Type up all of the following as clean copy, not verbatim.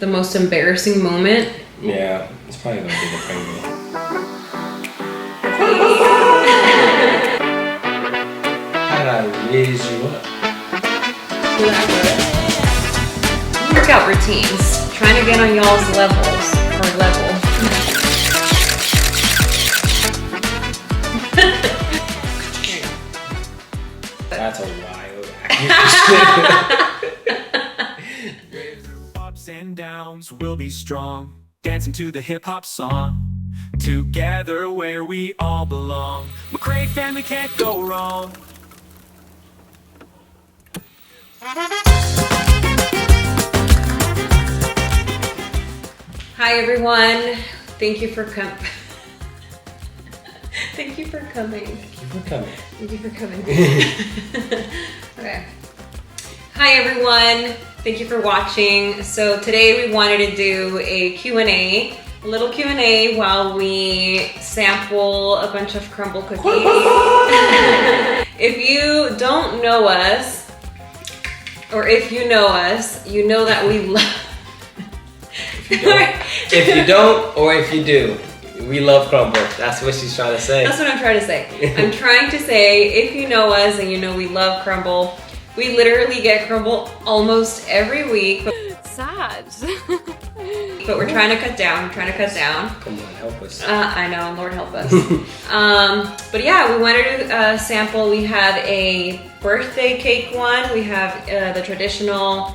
The most embarrassing moment? Yeah, it's probably gonna be the Crumbl. How did I raise you up? Workout routines. Trying to get on y'all's levels or level. That's a wild accusation. Ups and downs, we'll be strong. Dancing to the hip hop song. Together where we all belong. McCrays family can't go wrong. Hi everyone. Thank you for coming. Thank you for coming. Thank you for coming. Thank you for coming. Okay. Hi everyone. Thank you for watching. So today we wanted to do a Q&A, a little Q&A while we sample a bunch of Crumbl cookies. If you don't know us, or if you know us, you know that we love... If you don't, or if you do, we love Crumbl. That's what she's trying to say. That's what I'm trying to say. I'm trying to say, if you know us and you know we love Crumbl, we literally get Crumbl almost every week. Sad. But we're trying to cut down. We're trying to cut down. Come on, help us. I know, Lord help us. But yeah, we wanted to sample. We have a birthday cake one. We have the traditional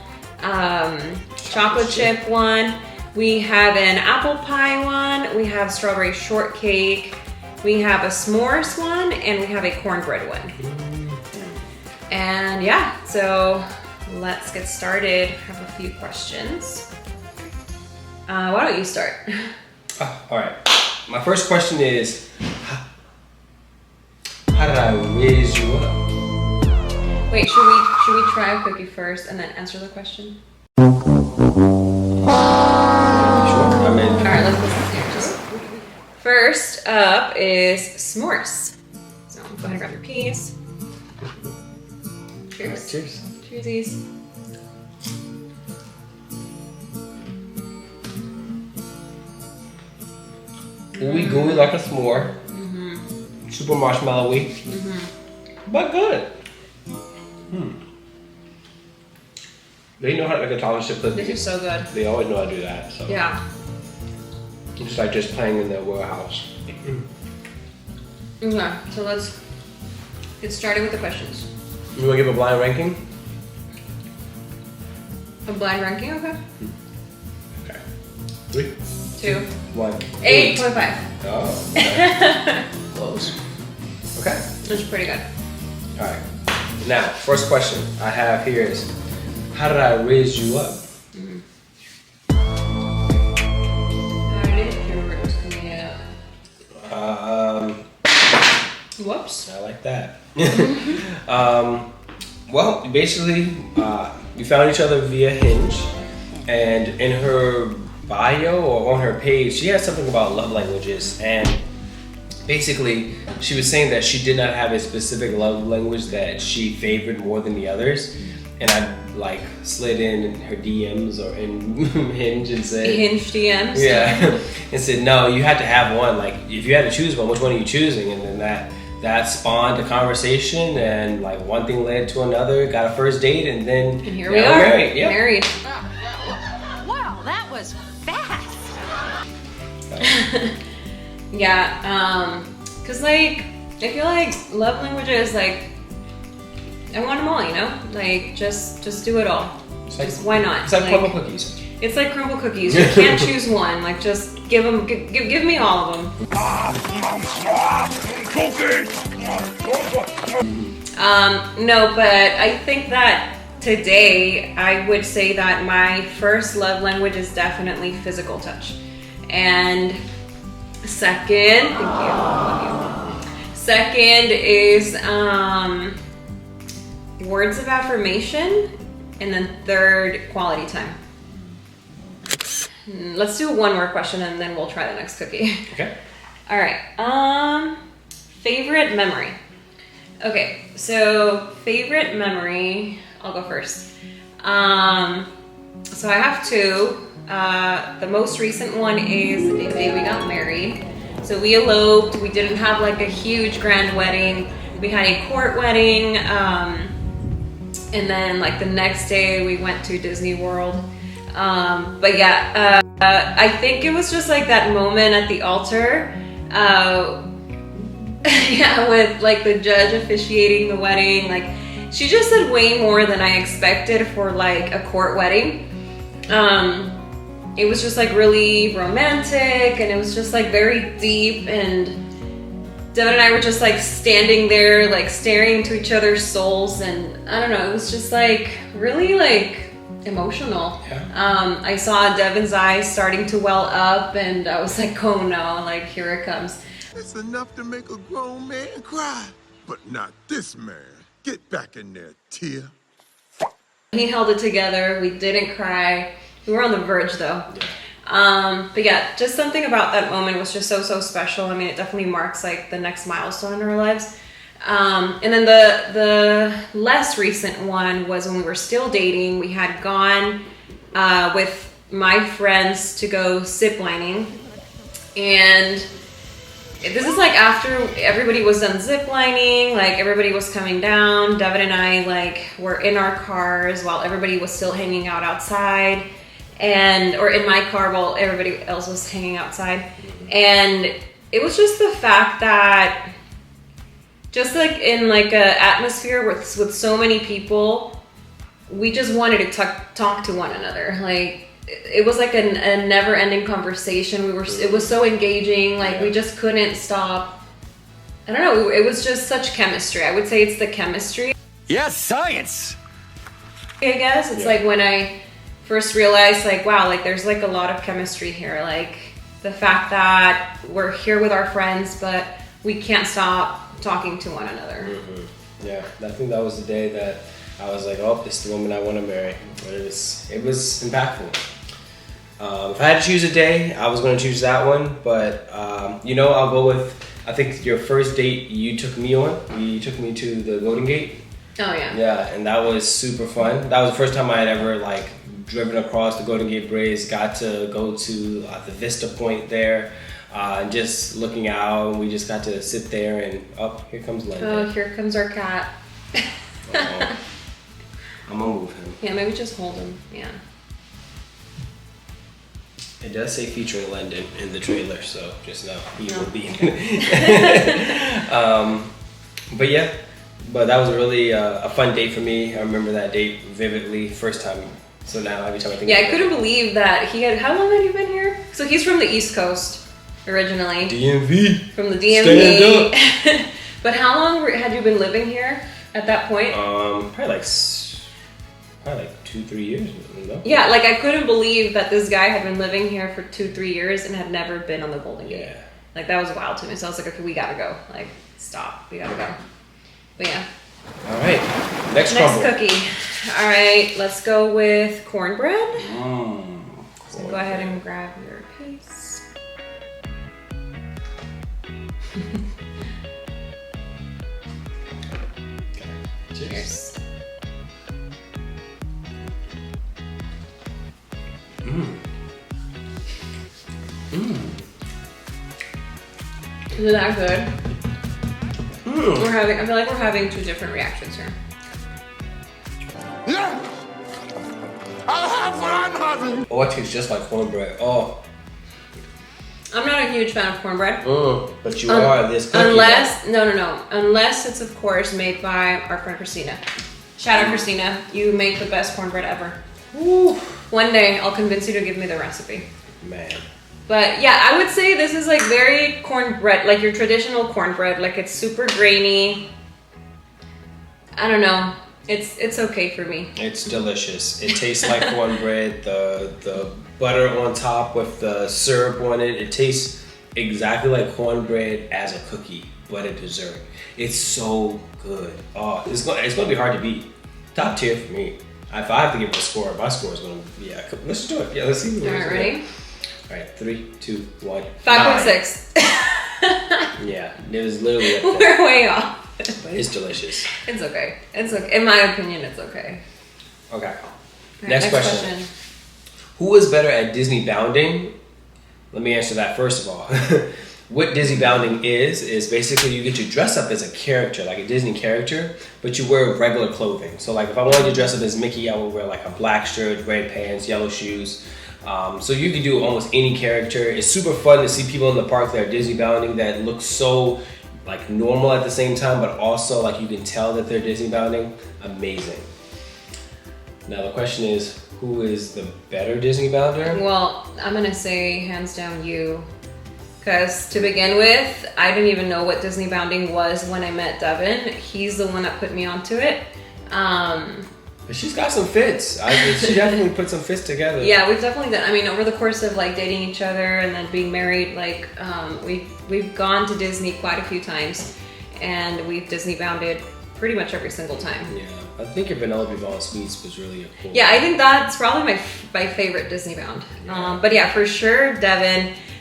chocolate chip one. We have an apple pie one. We have strawberry shortcake. We have a s'mores one, and we have a cornbread one. And yeah, so let's get started. I have a few questions. Why don't you start? All right. My first question is, how did I raise you up? Wait, should we try a cookie first and then answer the question? Sure. I'm in. All right, let's listen here. Just first up is s'mores. So go ahead and grab your piece. Cheers. All right, cheers. Cheersies. Ooey gooey like a s'more. Super marshmallowy. But good. They know how to make a chocolate chip cookie. This is so good. They always know how to do that. So Yeah. it's like just playing in the warehouse. Okay, so let's get started with the questions. You want to give a blind ranking? A blind ranking, okay? Okay. 3, 2, 1. 8.5. Oh. Okay. Close. Okay. That's pretty good. All right. Now, first question I have here is, how did I raise you up? I didn't remember it was coming out. Whoops. I like that. Well, basically, we found each other via Hinge, and in her bio or on her page, she had something about love languages, and basically, she was saying that she did not have a specific love language that she favored more than the others, and I like slid in her DMs or in Hinge and said, Hinge DMs? yeah, and said, no, you had to have one. Like, if you had to choose one, which one are you choosing? And then that spawned a conversation, and like one thing led to another. Got a first date, and then And here we are, married. Yep. married. Wow, that was fast. Yeah, cause like, I feel like love languages, like, I want them all, you know? Like, just do it all. It's like, Just why not? It's like Crumbl cookies. It's like Crumbl cookies. You can't choose one. Like, just give me all of them. No, but I think that today I would say that my first love language is definitely physical touch, and second, thank you, love you. Second is words of affirmation, and then third, quality time. Let's do one more question and then we'll try the next cookie. Okay. All right. Favorite memory. Okay, so favorite memory, I'll go first. So I have two. The most recent one is the day we got married. So we eloped. We didn't have like a huge grand wedding. We had a court wedding. And then like the next day we went to Disney World. But yeah, I think it was just like that moment at the altar. Yeah, with like the judge officiating the wedding. Like she just said way more than I expected for like a court wedding. It was just like really romantic and it was just like very deep, and Devin and I were just like standing there like staring into each other's souls, and I don't know, it was just like really like emotional. Yeah. I saw Devin's eyes starting to well up and I was like, oh no, like here it comes. It's enough to make a grown man cry, but not this man. Get back in there, Tia. He held it together. We didn't cry. We were on the verge though. But yeah, just something about that moment was just so special. I mean, it definitely marks like the next milestone in our lives. And then the less recent one was when we were still dating. We had gone with my friends to go ziplining, and this is like after everybody was done ziplining, like everybody was coming down. Devin and I like were in our cars while everybody was still hanging out outside, or in my car while everybody else was hanging outside. And it was just the fact that just like in like a atmosphere with so many people, we just wanted to talk to one another. Like it was like a never-ending conversation. It was so engaging. Like we just couldn't stop. I don't know. It was just such chemistry. I would say it's the chemistry. Yes, science! I guess it's like when I first realized like, wow, like there's like a lot of chemistry here. Like the fact that we're here with our friends, but we can't stop talking to one another. Mm-hmm. Yeah, I think that was the day that I was like, oh, this is the woman I want to marry. But it was impactful. If I had to choose a day, I was going to choose that one. But, I'll go with, I think your first date you took me on. You took me to the Golden Gate. Oh, yeah. Yeah, and that was super fun. That was the first time I had ever, like, driven across the Golden Gate Bridge, got to go to the Vista Point there. And just looking out, we just got to sit there and, here comes London. Oh, here comes our cat. I'm gonna move him. Yeah, maybe just hold him. Yeah. It does say featuring London in the trailer, so just know he will be. But that was really a fun date for me. I remember that date vividly, first time. So now every time I think. Yeah, I couldn't believe that he had. How long had you been here? So he's from the East Coast originally. DMV. From the DMV. Stand up. But how long had you been living here at that point? Probably like 2-3 years. No? Yeah, like I couldn't believe that this guy had been living here for 2-3 years and had never been on the Golden Gate. Yeah. Like that was wild to me. So I was like, okay, we gotta go. Like, stop. We gotta go. But yeah. All right. Next Next Crumbl. cookie. All right, let's go with cornbread. So go ahead and grab your piece. Cheers. Is it that good? I feel like we're having two different reactions here. Yeah! I'll have what I'm having! Oh, it tastes just like cornbread. Oh. I'm not a huge fan of cornbread. But you are this cookie. Unless it's of course made by our friend Christina. Shout out Christina, you make the best cornbread ever. Woo. One day I'll convince you to give me the recipe. Man. But yeah, I would say this is like very cornbread, like your traditional cornbread. Like it's super grainy. I don't know. It's okay for me. It's delicious. It tastes like cornbread. The butter on top with the syrup on it. It tastes exactly like cornbread as a cookie, but a dessert. It's so good. Oh, it's gonna be hard to beat. Top tier for me. If I have to give it a score, my score is gonna be let's do it. Yeah, let's see. All right, ready? All right, 3, 2, 1. 5.6. Yeah, it was literally. We're way off. But it's delicious. It's okay. It's okay. In my opinion, it's okay. Okay. Right, Next question. Who is better at Disney bounding? Let me answer that first of all. What Disney bounding is basically you get to dress up as a character, like a Disney character, but you wear regular clothing. So like if I wanted to dress up as Mickey, I would wear like a black shirt, red pants, yellow shoes. So you can do almost any character. It's super fun to see people in the park that are Disney bounding that look so like normal at the same time, but also like you can tell that they're Disney bounding. Amazing. Now the question is, who is the better Disney bounder? Well, I'm gonna say hands down you. Because to begin with, I didn't even know what Disney bounding was when I met Devin. He's the one that put me onto it. But she's got some fits. She definitely put some fits together. Yeah, we've definitely done. I mean, over the course of like dating each other and then being married, like we've gone to Disney quite a few times, and we've Disney bounded pretty much every single time. Yeah, I think your Vanellope Ball Suites was really a cool. Yeah, I think that's probably my favorite Disney bound. Yeah. But yeah, for sure,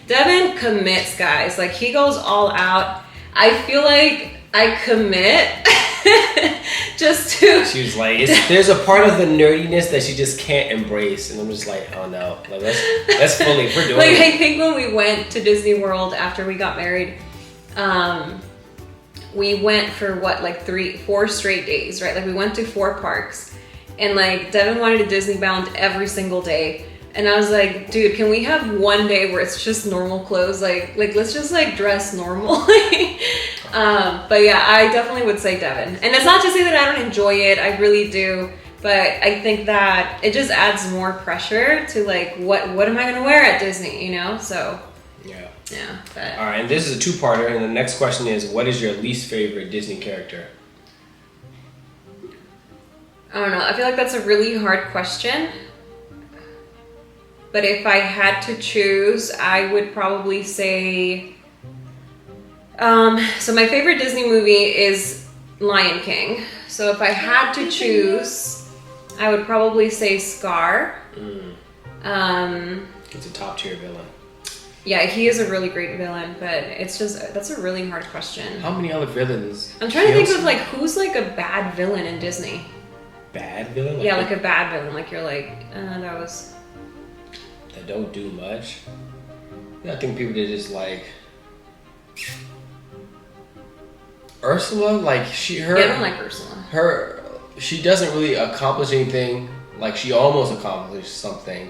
Devin commits, guys. Like he goes all out. I feel like I commit just to. She was like, there's a part of the nerdiness that she just can't embrace, and I'm just like, oh no, like that's fully we're doing. Like it. I think when we went to Disney World after we got married, we went for what, like 4 straight days, right? Like we went to 4 parks, and like Devin wanted to Disney bound every single day. And I was like, dude, can we have one day where it's just normal clothes? Like let's just like dress normally. But yeah, I definitely would say Devin. And it's not to say that I don't enjoy it. I really do. But I think that it just adds more pressure to like, what am I going to wear at Disney, you know? So Yeah. yeah. But. All right, and this is a 2-parter, and the next question is, what is your least favorite Disney character? I don't know. I feel like that's a really hard question. But if I had to choose, I would probably say... so my favorite Disney movie is Lion King. So if I had to choose, I would probably say Scar. It's a top-tier villain. Yeah, he is a really great villain, but it's just... That's a really hard question. How many other villains? I'm trying to think of like, who's like a bad villain in Disney? Bad villain? Yeah, like a bad villain. Like you're like, that was... That don't do much. I think people that just like Ursula, like Yeah, I don't like Ursula. She doesn't really accomplish anything. Like she almost accomplished something,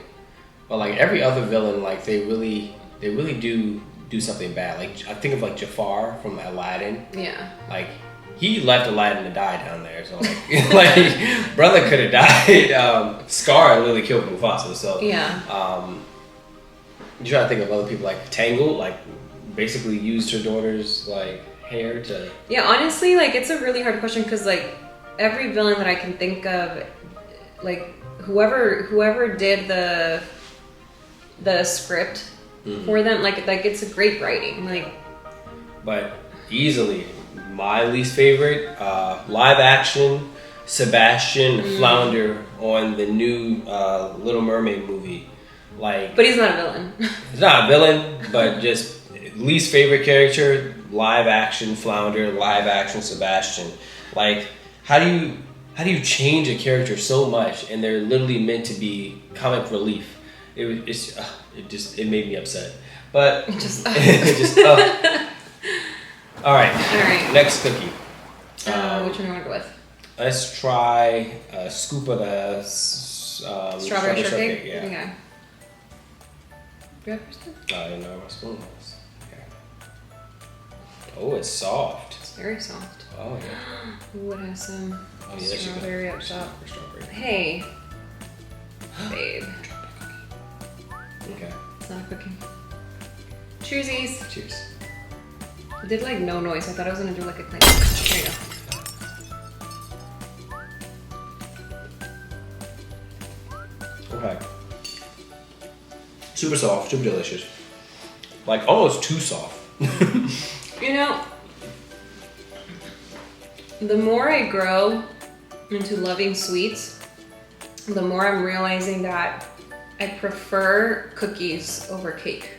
but like every other villain, like they really do something bad. Like I think of like Jafar from Aladdin. Yeah. Like he left Aladdin to die down there, so like, like brother could have died. Scar literally killed Mufasa, so yeah. You try to think of other people like Tangled, like basically used her daughter's like hair to. Yeah, honestly, like it's a really hard question because like every villain that I can think of, like whoever did the script for them, like it's a great writing, like. But easily. My least favorite, live action, Sebastian Flounder on the new Little Mermaid movie. Like, but he's not a villain. He's not a villain, but just least favorite character, live action Flounder, live action Sebastian. Like, how do you change a character so much and they're literally meant to be comic relief? It made me upset. But All right. Next cookie. Which one do you want to go with? Let's try a scoop of the strawberry shortcake. Yeah. Okay. Do you have first? I don't know where my spoon was. Okay. Oh, it's soft. It's very soft. Oh yeah. Ooh, it has some strawberry up top. Strawberry. Hey, babe. Okay. It's not a cookie. Cheersies. Cheers. It did like no noise. I thought I was gonna do like a clink. There you go. Okay. Super soft, super delicious. Like almost too soft. You know, the more I grow into loving sweets, the more I'm realizing that I prefer cookies over cake.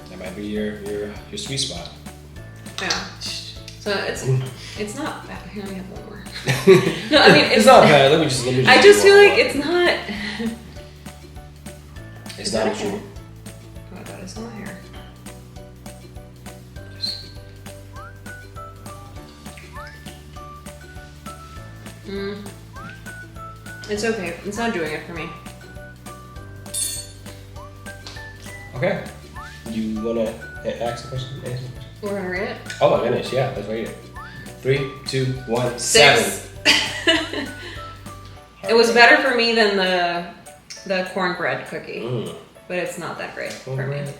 That might be your sweet spot. Yeah. So it's not bad. Here, let me have one more. No, I mean it's not bad. Let me just. I just feel like it's not. It's not a chew. Oh, I thought I saw my hair. It's okay. It's not doing it for me. Okay. You wanna ask a question? Answer? We're gonna rate it. Oh my goodness, yeah, let's rate it. 3, 2, 1, 6. 7. It was better for me than the cornbread cookie, but it's not that great for me. Cornbread?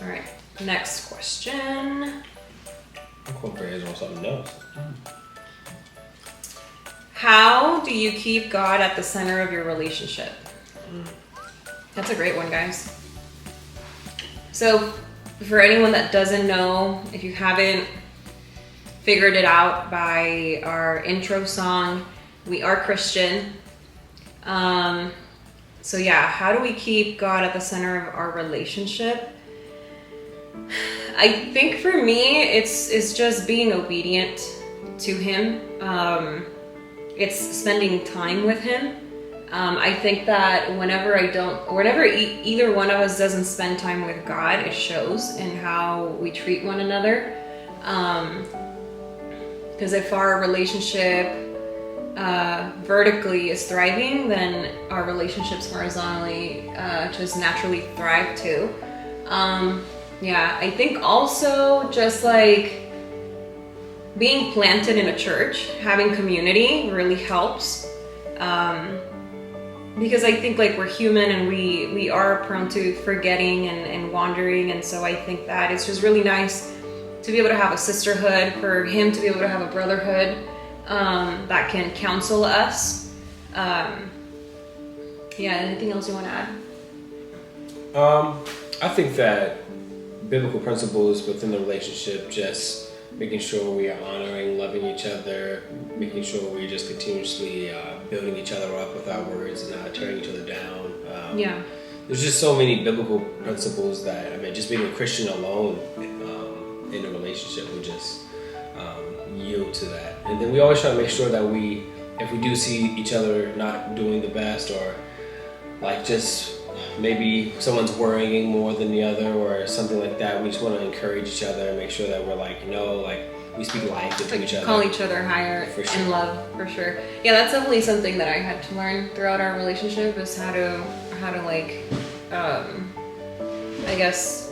All right, next question. Cornbread is on something else. How do you keep God at the center of your relationship? That's a great one, guys. So, for anyone that doesn't know, if you haven't figured it out by our intro song, we are Christian. So yeah, how do we keep God at the center of our relationship? I think for me, it's just being obedient to Him. It's spending time with Him. I think that whenever either one of us doesn't spend time with God, it shows in how we treat one another. Because if our relationship vertically is thriving, then our relationships horizontally just naturally thrive too. Yeah, I think also just like being planted in a church, having community really helps. Because I think like we're human and we are prone to forgetting and wandering, and so I think that it's just really nice to be able to have a sisterhood, for him to be able to have a brotherhood that can counsel us. Yeah, anything else you want to add? I think that biblical principles within the relationship, just making sure we are honoring, loving each other, making sure we just continuously building each other up with our words and not tearing each other down. Yeah. There's just so many biblical principles that, I mean, just being a Christian alone in a relationship would just yield to that. And then we always try to make sure that if we do see each other not doing the best, or like just maybe someone's worrying more than the other or something like that, we just want to encourage each other and make sure that we're like, we speak life into each other. Call each other higher in love, for sure. Yeah, that's definitely something that I had to learn throughout our relationship, is how to like, I guess,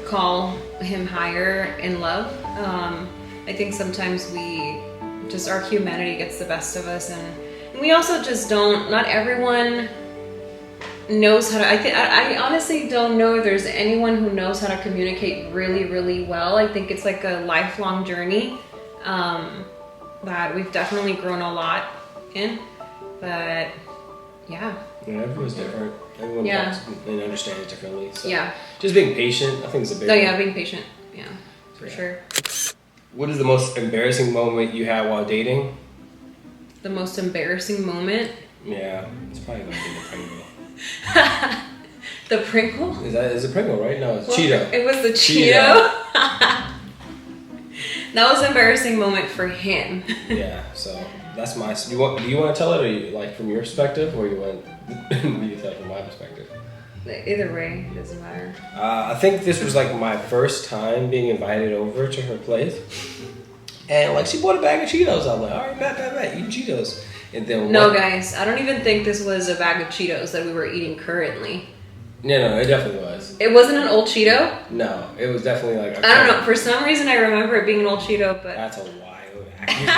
call him higher in love. I think sometimes our humanity gets the best of us, and we also just not everyone knows how to. I honestly don't know if there's anyone who knows how to communicate really, really well. I think it's like a lifelong journey that we've definitely grown a lot in. But yeah. Yeah, everyone's different. Everyone talks and understands differently. So Yeah. just being patient, I think, is a big Oh one. yeah, being patient. Yeah, for sure. What is the most embarrassing moment you had while dating? The most embarrassing moment? Yeah, it's probably gonna be the Crumbl. The Pringle? Is it Pringle, right? No, it's Cheeto. It was the Cheeto. That was an embarrassing moment for him. Yeah, so that's my. Do you want to tell it, or like from your perspective, or you want me to tell it from my perspective? Either way, it doesn't matter. I think this was like my first time being invited over to her place, and like she bought a bag of Cheetos. I'm like, all right, bet, eating Cheetos. And then guys, I don't even think this was a bag of Cheetos that we were eating currently. No, it definitely was. It wasn't an old Cheeto? No, it was definitely like. I don't know. For some reason, I remember it being an old Cheeto, but That's a wild accusation.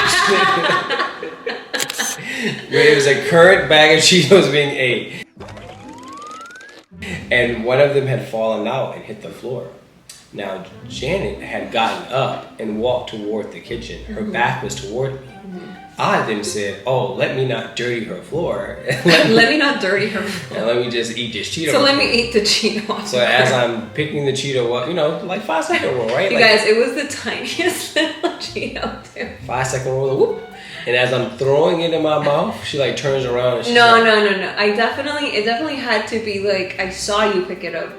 It was a current bag of Cheetos being ate, and one of them had fallen out and hit the floor. Now, Janet had gotten up and walked toward the kitchen. Her back was toward me. I then said, "Oh, let me not dirty her floor. let me not dirty her floor. And let me just eat this Cheeto." So let me eat the Cheeto. So as I'm picking the Cheeto up, like 5 second roll, right? You like, guys, it was the tiniest little Cheeto too. 5 second roll, whoop. And as I'm throwing it in my mouth, she like turns around and she's No. like, It definitely had to be like, I saw you pick it up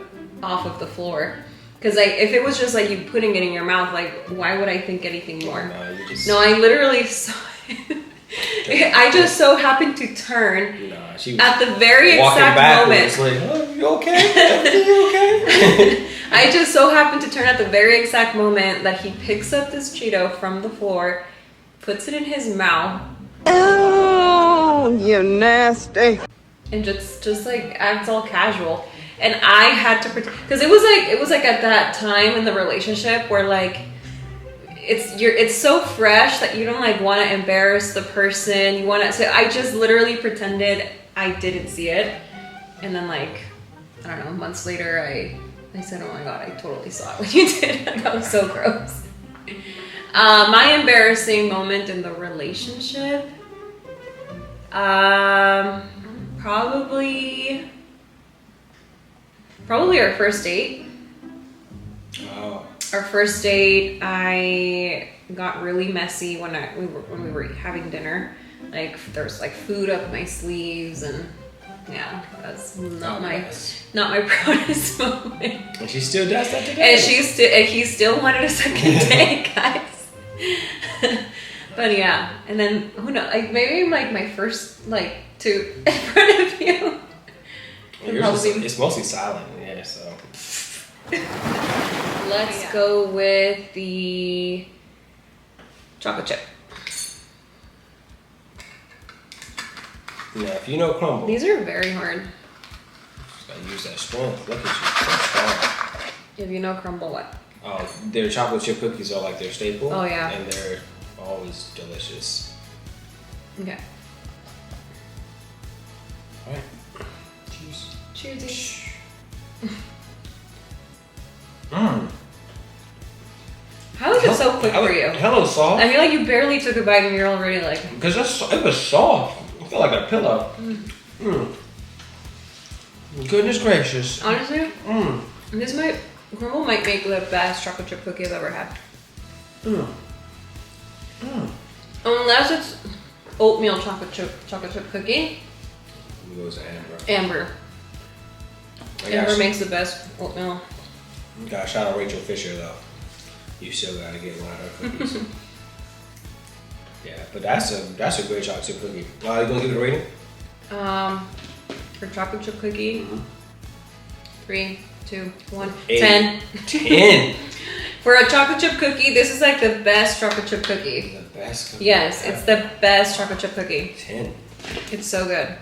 off of the floor. Because if it was just like you putting it in your mouth, like, why would I think anything more? No, you just... No, I literally saw it. I just so happened to turn Nah, she was at the very walking exact backwards, moment. like, oh, you okay? Everything you okay? I just so happened to turn at the very exact moment that he picks up this Cheeto from the floor, puts it in his mouth, Oh, you nasty. and just like acts all casual. And I had to pretend, because it was like at that time in the relationship where like it's so fresh that you don't like want to embarrass the person. You want to. So I just literally pretended I didn't see it, and then like I don't know, months later I said, oh my god, I totally saw it when you did. That was so gross. My embarrassing moment in the relationship, probably our first date. Oh. Our first date, I got really messy when we were having dinner. Like there was like food up my sleeves, and yeah, that's not my proudest moment. And she still does that today. And he still wanted a second date, guys. But yeah, and then who knows? Like maybe like my first like two in front of you. It's mostly silent, yeah. So Let's go with the chocolate chip. yeah, if you know Crumbl, These are very hard. just gotta use that strength. Look at you, so strong. If you know Crumbl, what? Their chocolate chip cookies are like their staple. Oh, yeah. And they're always delicious. Okay. All right. Cheers. Cheers. Mmm. How is it so quick for you? Hello, soft. I feel like you barely took a bite and you're already like. Because it was soft. I feel like a pillow. Goodness gracious. Honestly, Crumbl might make the best chocolate chip cookie I've ever had. Unless it's oatmeal chocolate chip cookie. It goes to Amber. Amber. Amber makes the best oatmeal. Gotta shout out Rachel Fisher though. You still gotta get one of her cookies. Yeah, but that's a great chocolate chip cookie. You gonna give it a rating? For chocolate chip cookie, 3, 2, 1, 8. 10. 10. For a chocolate chip cookie, this is like the best chocolate chip cookie. The best cookie. Yes, it's the best chocolate chip cookie. 10. It's so good.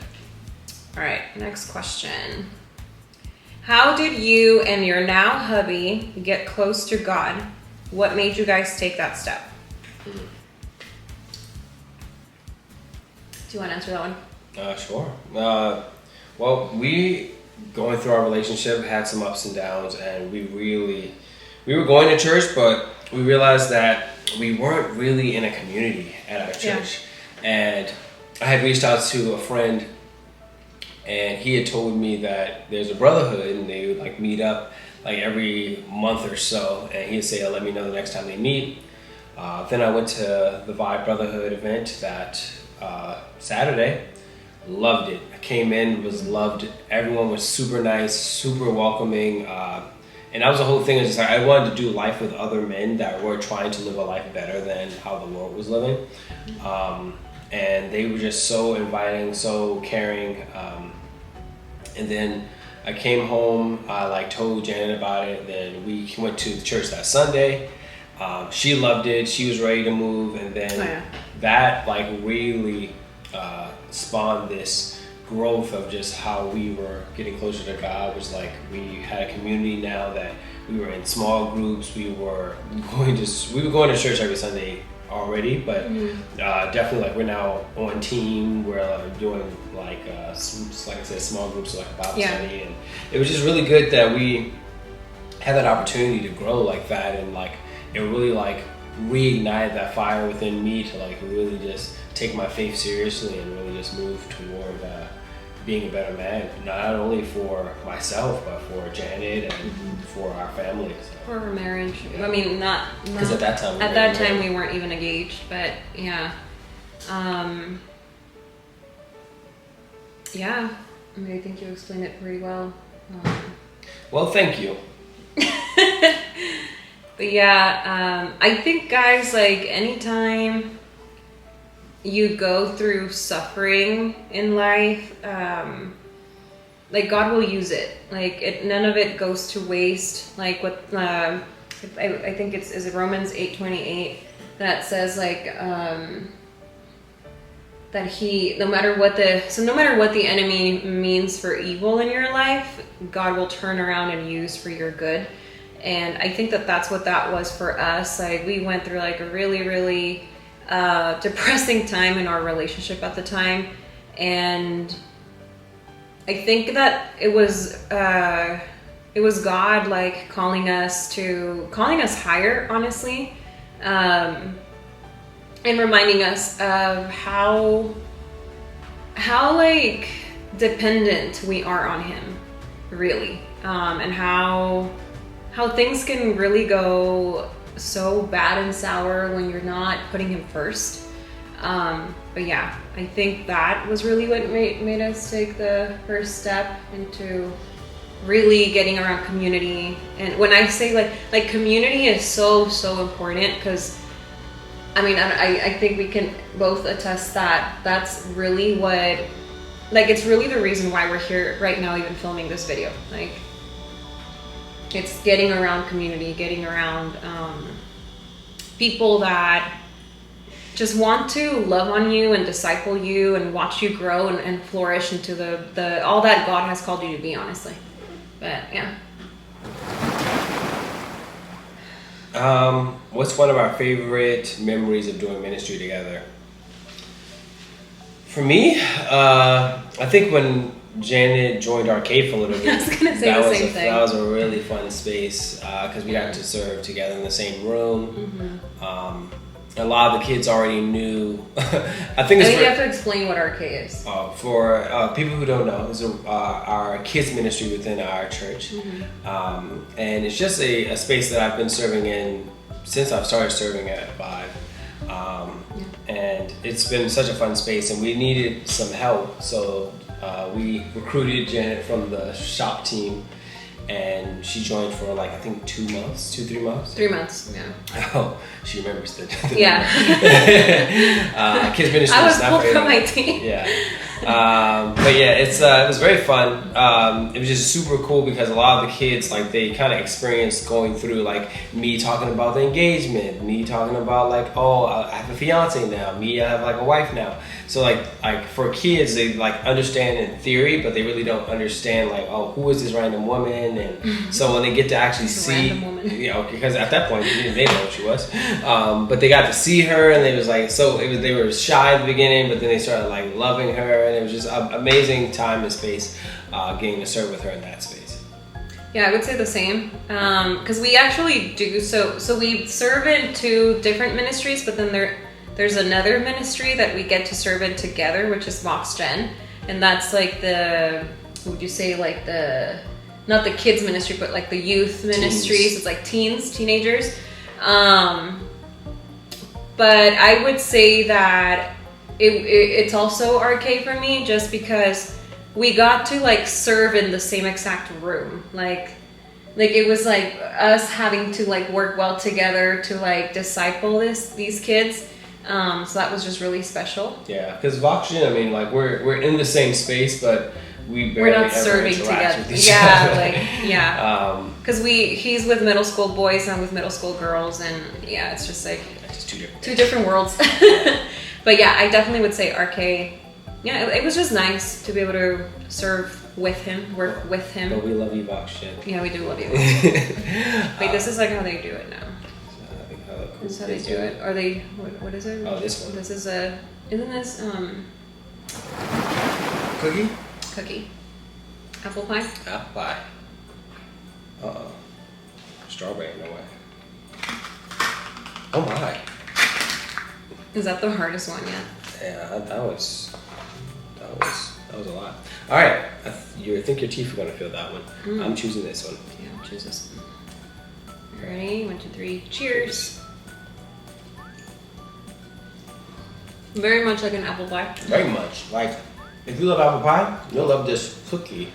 All right, next question. How did you and your now hubby get close to God? What made you guys take that step? Do you want to answer that one? Sure. Well, we going through our relationship had some ups and downs, and we were going to church, but we realized that we weren't really in a community at our church. Yeah. And I had reached out to a friend, and he had told me that there's a brotherhood, and they would like meet up like every month or so, and he'd say, let me know the next time they meet. Then I went to the Vibe Brotherhood event that Saturday. Loved it. I came in, was loved. Everyone was super nice, super welcoming. And that was the whole thing, is just like I wanted to do life with other men that were trying to live a life better than how the Lord was living. And they were just so inviting, so caring. And then I came home, I like told Janet about it. Then we went to the church that Sunday. She loved it. She was ready to move. And then that like really spawned this growth of just how we were getting closer to God. Was like we had a community now that we were in small groups. We were going to church every Sunday already, but definitely like we're now on team. We're doing like I said, small groups, like a Bible study, and it was just really good that we had that opportunity to grow like that, and like it really like reignited that fire within me to like really just take my faith seriously and really just move toward being a better man, not only for myself but for Janet and for our family. So. For our marriage. Yeah. I mean, not because at that time we weren't even engaged, but yeah. Yeah, I mean, I think you explained it pretty well. Well, thank you. But yeah, I think guys, like anytime you go through suffering in life, like God will use it. Like none of it goes to waste. Like what I think is it Romans 8:28 that says like that no matter what the enemy means for evil in your life, God will turn around and use for your good. And I think that's what that was for us. Like we went through like a really, really depressing time in our relationship at the time, and I think that it was God like calling us higher, honestly, and reminding us of how like dependent we are on Him, really, and how things can really go so bad and sour when you're not putting Him first. But yeah, I think that was really what made us take the first step into really getting around community. And when I say like community is so important, because I mean, I think we can both attest that that's really what, like, it's really the reason why we're here right now even filming this video. Like, it's getting around community, getting around people that just want to love on you and disciple you and watch you grow and flourish into the all that God has called you to be, honestly. But yeah. What's one of our favorite memories of doing ministry together? For me, I think when Janet joined Arcade for a little bit, I was gonna say the same thing. That was a really fun space because we got to serve together in the same room. Mm-hmm. A lot of the kids already knew. I think you have to explain what Arcade is. For people who don't know, it's our kids ministry within our church. Mm-hmm. And it's just a space that I've been serving in since I've started serving at 5. And it's been such a fun space, and we needed some help, so we recruited Janet from the shop team, and she joined for like I think 3 months. 3 months, yeah. Oh, she remembers the yeah. Kids ministry. I was pulled from my team. Yeah. But yeah, it was very fun. It was just super cool because a lot of the kids, like, they kind of experienced going through, like, me talking about the engagement, me talking about, like, oh, I have a fiance now, me, I have, like, a wife now. So, like for kids, they, like, understand in theory, but they really don't understand, like, oh, who is this random woman? And so when they get to actually see, you know, because at that point, they didn't know who she was. But they got to see her, and they was like, they were shy at the beginning, but then they started, like, loving her. And it was just an amazing time and space getting to serve with her in that space. Yeah, I would say the same. Because we actually do, so we serve in 2 different ministries, but then there's another ministry that we get to serve in together, which is Vox Gen. And that's like would you say like not the kids ministry, but like the youth ministries. It's like teenagers. But I would say that it's also Arcade for me, just because we got to like serve in the same exact room. Like it was like us having to like work well together to like disciple these kids. So that was just really special. Yeah, because Voxian, I mean, like we're in the same space, but we're not serving together. With each other. Because he's with middle school boys and I'm with middle school girls, and yeah, it's just like it's two different worlds. But yeah, I definitely would say Arcade. Yeah, it was just nice to be able to serve with him, work with him. But we love you, Voxian. Yeah, we do love you. Wait, this is like how they do it now. This is how they do it. Are they? What is it? Oh, this one. This is a. Isn't this cookie? Cookie. Apple pie. Apple pie. Strawberry, no way. Oh my. Is that the hardest one yet? Yeah, that was a lot. All right, I think your teeth are gonna feel that one. I'm choosing this one. Yeah, I'll choose this one. Ready? 1, 2, 3. Cheers. Very much like an apple pie. Very much. Like, if you love apple pie, you'll love this cookie.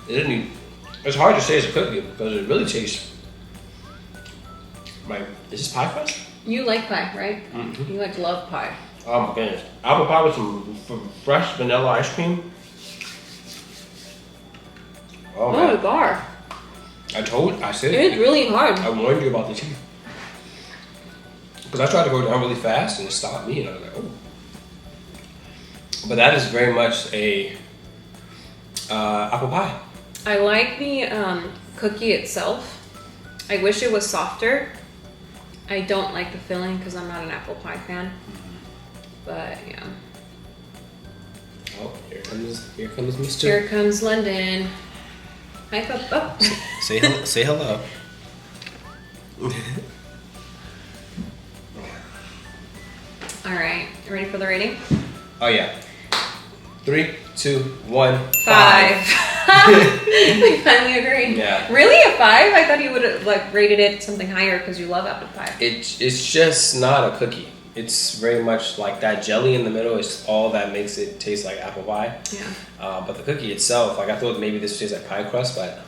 It's hard to say it's a cookie because it really tastes like, is this pie crust? You like pie, right? Mm-hmm. You love pie. Oh my goodness. Apple pie with some fresh vanilla ice cream. Oh Oh my man. god. I said It's really hard. I warned you about the teeth. Because I tried to go down really fast and it stopped me and I was like, oh. But that is very much a apple pie. I like the cookie itself. I wish it was softer. I don't like the filling because I'm not an apple pie fan. But yeah. Oh, here comes Mr. Here comes London. Hi, Papa. Say hello. All right, you ready for the rating? Oh yeah. 3, 2, 1. 5. We finally agreed. Yeah. Really, a 5? I thought you would have like rated it something higher because you love apple pie. It's just not a cookie. It's very much like that jelly in the middle is all that makes it taste like apple pie. Yeah. But the cookie itself, like I thought maybe this tastes like pie crust, but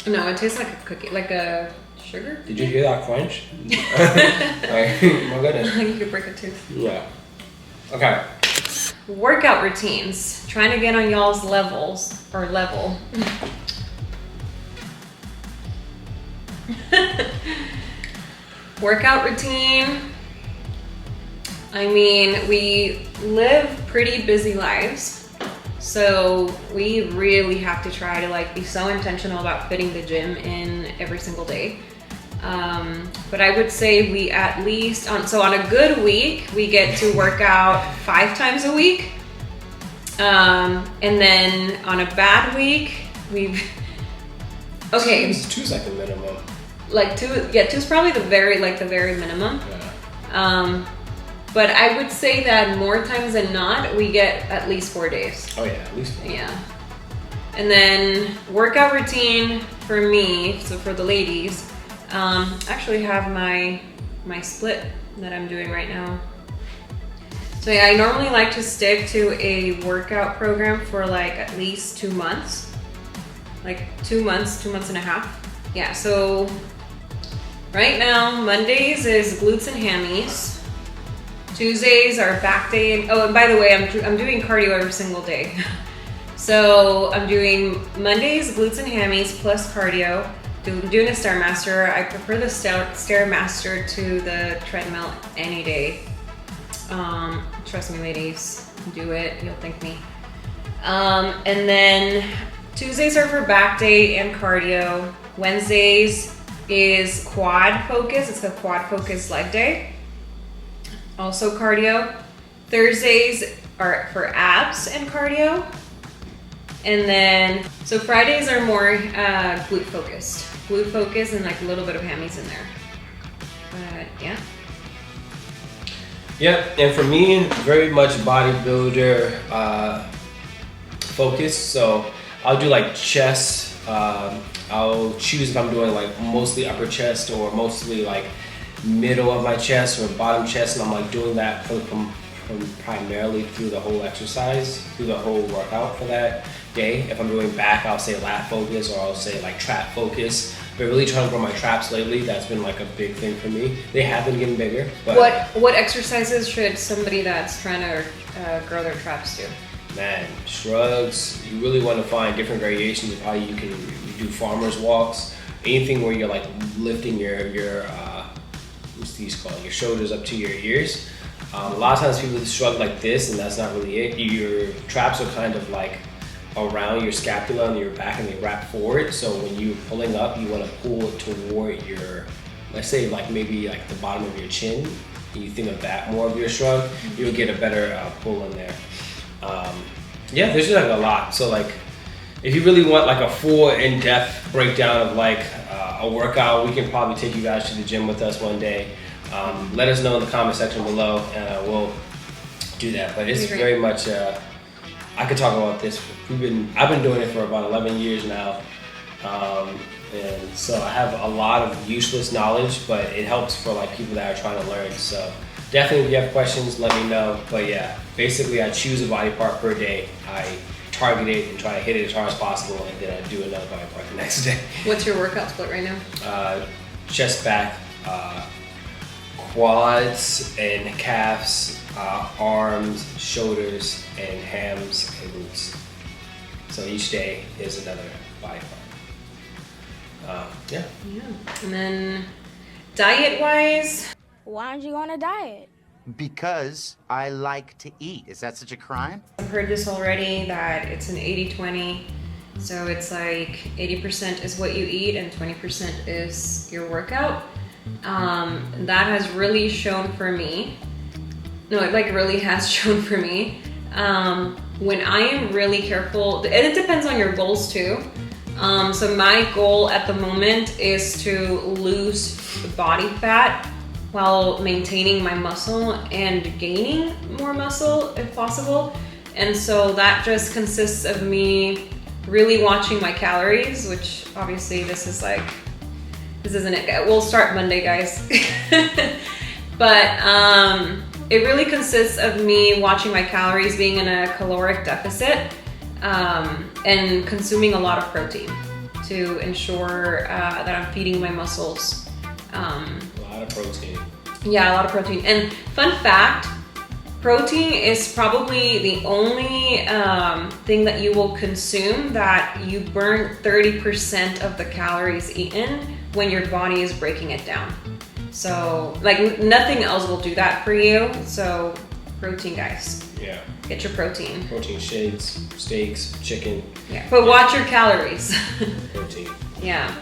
No, it tastes like a cookie, like a sugar. did you hear that crunch? Like, my goodness. You could break a tooth. Yeah. Okay. Workout routines. Trying to get on y'all's levels or level. Workout routine. I mean, we live pretty busy lives, so we really have to try to like be so intentional about fitting the gym in every single day. But I would say we at least on a good week we get to work out 5 times a week, and then on a bad week we okay, 2's like the minimum. like 2. Yeah, 2 is probably the very minimum. Yeah. But I would say that more times than not, we get at least 4 days. Oh yeah, at least 4. Yeah. And then workout routine for me, so for the ladies, actually have my split that I'm doing right now. So yeah, I normally like to stick to a workout program for like at least 2 months. Like 2 months, 2 months and a half. Yeah, so right now, Mondays is glutes and hammies. Tuesdays are back day. Oh, and by the way, I'm doing cardio every single day. So I'm doing Mondays, glutes and hammies plus cardio. Doing a Stairmaster. I prefer the Stairmaster to the treadmill any day. Trust me, ladies, do it. You'll thank me. And then Tuesdays are for back day and cardio. Wednesdays is quad focus. It's a quad focus leg day. Also cardio. Thursdays are for abs and cardio. And then, so Fridays are more glute focused. Glute focused and like a little bit of hammies in there. But yeah. Yep, and for me, very much bodybuilder focused. So I'll do like chest. I'll choose if I'm doing like mostly upper chest or mostly like middle of my chest or bottom chest, and I'm like doing that from primarily through the whole exercise, through the whole workout for that day. If I'm doing back, I'll say lat focus or I'll say like trap focus. But really trying to grow my traps lately, that's been like a big thing for me. They have been getting bigger. But What exercises should somebody that's trying to grow their traps do? man, shrugs, you really want to find different variations of how you can do farmer's walks, anything where you're like lifting your what's these called? Your shoulders up to your ears. A lot of times people shrug like this and that's not really it. Your traps are kind of like around your scapula and your back and they wrap forward. So when you're pulling up, you want to pull it toward your, let's say like maybe like the bottom of your chin. And you think of that more of your shrug, you'll get a better pull in there. Yeah, there's just like a lot. So like if you really want like a full in-depth breakdown of like a workout, we can probably take you guys to the gym with us one day. Let us know in the comment section below and we'll do that. But it's very much, I could talk about this. I've been doing it for about 11 years now. And so I have a lot of useless knowledge, but it helps for like people that are trying to learn. So definitely if you have questions, let me know. But yeah, basically I choose a body part per day. I target it and try to hit it as hard as possible, and then I do another body part the next day. What's your workout split right now? Chest, back, quads and calves, arms, shoulders, and hams and glutes. So each day is another body part. Yeah. And then diet-wise, Why aren't you on a diet? Because I like to eat. Is that such a crime? I've heard this already, that it's an 80-20. So it's like 80% is what you eat and 20% is your workout. That has really shown for me. No, it like really has shown for me. When I am really careful, and it depends on your goals too. So my goal at the moment is to lose body fat while maintaining my muscle and gaining more muscle if possible. And so that just consists of me really watching my calories, which obviously this isn't it. We'll start Monday, guys. But it really consists of me watching my calories, being in a caloric deficit, and consuming a lot of protein to ensure that I'm feeding my muscles. A lot of protein. Yeah, a lot of protein. And fun fact, protein is probably the only thing that you will consume that you burn 30% of the calories eaten when your body is breaking it down. So like nothing else will do that for you. So protein, guys. Yeah. Get your protein. Protein shakes, steaks, chicken. Yeah. But watch your calories. Protein. Yeah.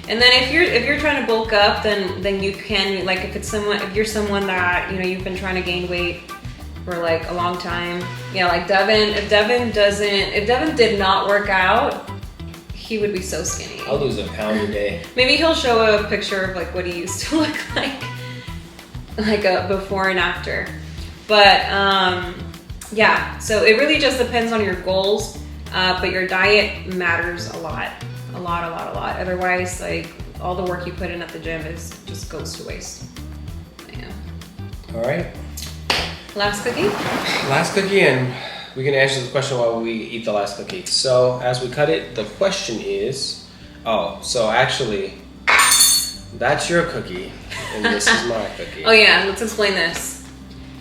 And then if you're trying to bulk up, then you can, like if you're someone that, you've been trying to gain weight for like a long time. Yeah, like Devin, if Devin did not work out, he would be so skinny. I'll lose a pound a day. Maybe he'll show a picture of like what he used to look like a before and after. But yeah, so it really just depends on your goals, but your diet matters a lot. Otherwise, like all the work you put in at the gym just goes to waste. Yeah. All right. Last cookie? Last cookie, and we can answer the question while we eat the last cookie. So as we cut it, the question is, so actually, that's your cookie, and this is my cookie. Oh yeah, let's explain this.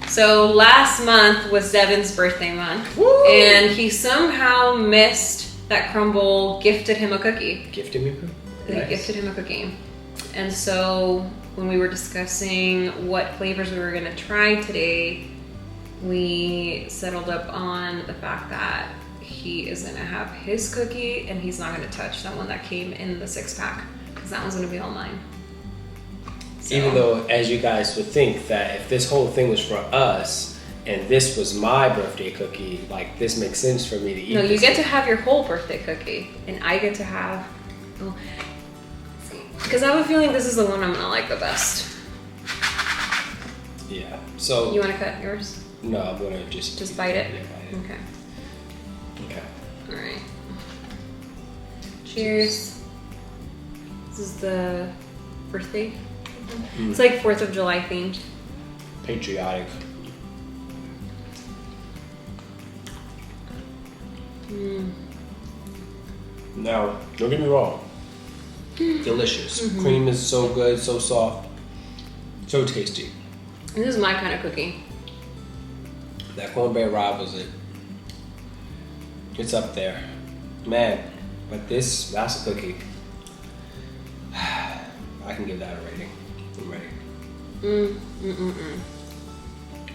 So last month was Devin's birthday month. Woo! And he somehow missed that Crumbl gifted him a cookie. Gifted me a cookie? They gifted him a cookie. And so when we were discussing what flavors we were gonna try today, we settled up on the fact that he is gonna have his cookie and he's not gonna touch that one that came in the 6-pack, because that one's gonna be all mine. So, even though, as you guys would think that if this whole thing was for us and this was my birthday cookie, like this makes sense for me to eat. no, you get to have your whole birthday cookie, and I get to have. Because I have a feeling this is the one I'm gonna like the best. Yeah. So. You want to cut yours? No, I'm gonna just bite it. Yeah, bite it. Okay. Okay. All right. Cheers. This is the birthday. It's like 4th of July themed. Patriotic. Now, don't get me wrong. Delicious. Cream is so good, so soft, so tasty. This is my kind of cookie. That cornbread rivals it. It's up there, man. But that's a cookie. I can give that a rating. I'm ready.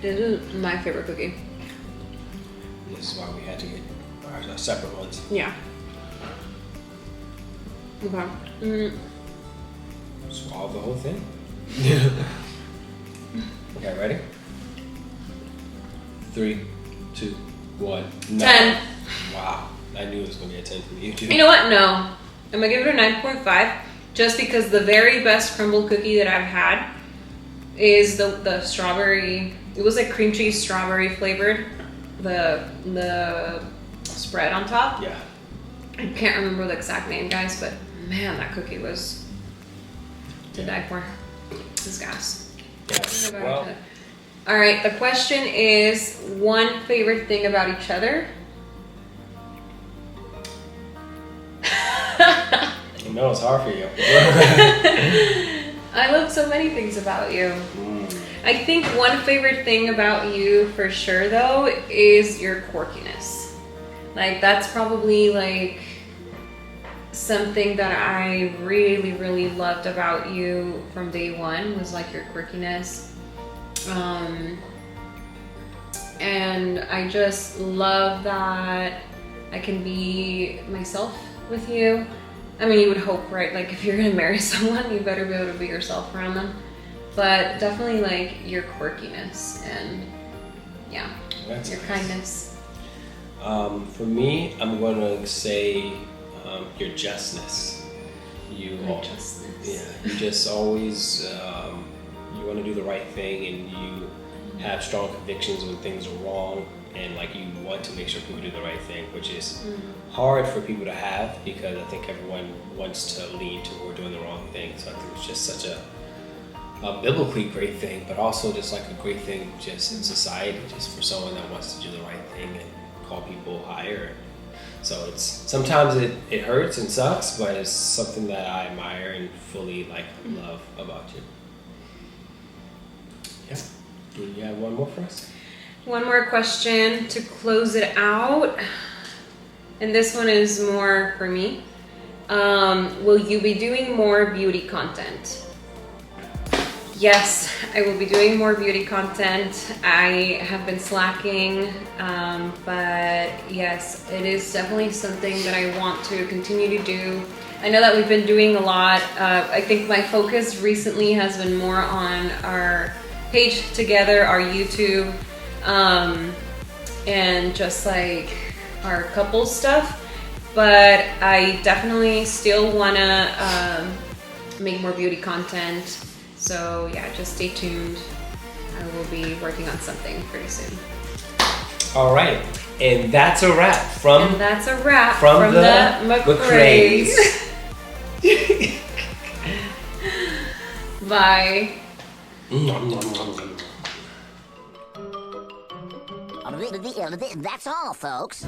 This is my favorite cookie. This is why we had to get our separate ones. Yeah. Okay. Swallow the whole thing. Okay, ready? 3, 2, 1. 10. Wow, I knew it was gonna be a 10 from you too. You know what? No. I'm gonna give it a 9.5, just because the very best Crumbl cookie that I've had is the strawberry. It was like cream cheese strawberry flavored. The spread on top. Yeah. I can't remember the exact name, guys, but man, that cookie was to die for. This gas. Yeah. Well, All right. The question is one favorite thing about each other. I know it's hard for you. I love so many things about you. I think one favorite thing about you for sure though is your quirkiness. Like that's probably like something that I really, really loved about you from day one was like your quirkiness. And I just love that I can be myself with you. I mean, you would hope, right? Like if you're gonna marry someone, you better be able to be yourself around them. But definitely like your quirkiness and yeah, That's your nice. kindness. For me, I'm going to say your justness. Your justness. Yeah, you just always you want to do the right thing, and you have strong convictions when things are wrong, and like you want to make sure people do the right thing, which is hard for people to have because I think everyone wants to lean toward doing the wrong thing. So I think it's just such a biblically great thing, but also just like a great thing just in society, just for someone that wants to do the right thing and call people higher. So it's sometimes it hurts and sucks, but it's something that I admire and fully like love about you. Yeah. Do you have one more for us? One more question to close it out. And this one is more for me. Will you be doing more beauty content? Yes, I will be doing more beauty content. I have been slacking, but yes, it is definitely something that I want to continue to do. I know that we've been doing a lot. I think my focus recently has been more on our page together, our YouTube, and just like our couple stuff. But I definitely still wanna make more beauty content. So yeah, just stay tuned. I will be working on something pretty soon. All right, and that's a wrap from And that's a wrap from the McCrays. Bye. That's all, folks.